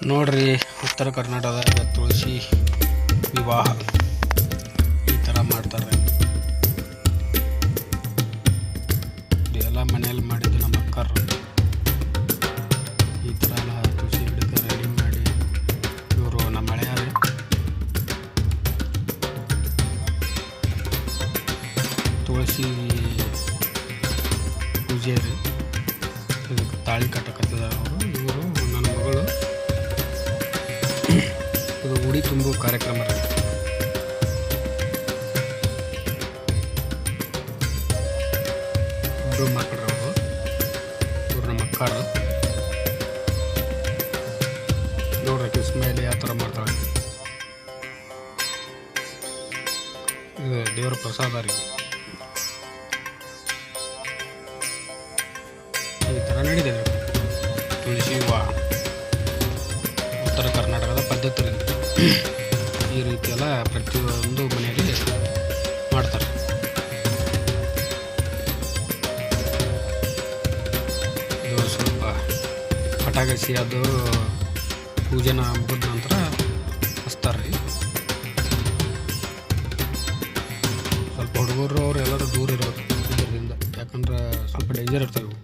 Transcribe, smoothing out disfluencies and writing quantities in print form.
ನೋಡ್ರಿ, ಉತ್ತರ ಕರ್ನಾಟಕದ ತುಳಸಿ ವಿವಾಹ ಈ ಥರ ಮಾಡ್ತಾರೆ. ಎಲ್ಲ ಮನೆಯಲ್ಲಿ ಮಾಡಿದ್ದು ನಮ್ಮ ಅಕ್ಕರು ಈ ಥರ ಎಲ್ಲ ತುಳಸಿ ಗಿಡಕ್ಕೆ ರೆಡಿ ಮಾಡಿ. ಇವರು ನಮ್ಮ ಹಳೆಯರು. ತುಳಸಿ ಪೂಜೆ ರೀ, ಇದಕ್ಕೆ ತಾಳಿ ಕಟ್ಟಕತ್ತಿದ್ದಾರೆ ಅವರು. ಇವರು ನನ್ನ ಮಗಳು. ಇದು ಉಡಿ ತುಂಬು ಕಾರ್ಯಕ್ರಮ ರೀ. ಇಬ್ಬರು ಮಕ್ಕಳು ಅವರು. ಇವ್ರು ನಮ್ಮ ಅಕ್ಕರು. ನೋಡ್ರಿ ಕಿಸ್ಮೇಲಿ ಯಾವ ಥರ ಮಾಡ್ತಾಳೆ. ಇದು ದೇವರ ಪ್ರಸಾದ ರೀ. ಈ ಥರ ನಡೀತದೆ ತುಳಸಿ ವಿವಾಹ ಉತ್ತರ ಕರ್ನಾಟಕದ ಪದ್ಧತಿ. ಈ ರೀತಿ ಎಲ್ಲ ಪ್ರತಿಯೊಂದು ಮನೆಯಲ್ಲಿ ಮಾಡ್ತಾರೆ. ಇದು ಸ್ವಲ್ಪ ಪಟಾಕಿ ಅದು ಪೂಜೆನ ಮುಗಿದ ನಂತರ ಹಚ್ತಾರೆ ರೀ. ಸ್ವಲ್ಪ ಹುಡುಗರು ಅವ್ರು ಎಲ್ಲರೂ ದೂರ ಇರೋದು ಇದರಿಂದ, ಯಾಕಂದ್ರೆ ಸ್ವಲ್ಪ ಡೇಂಜರ್ ಇರ್ತವೆ.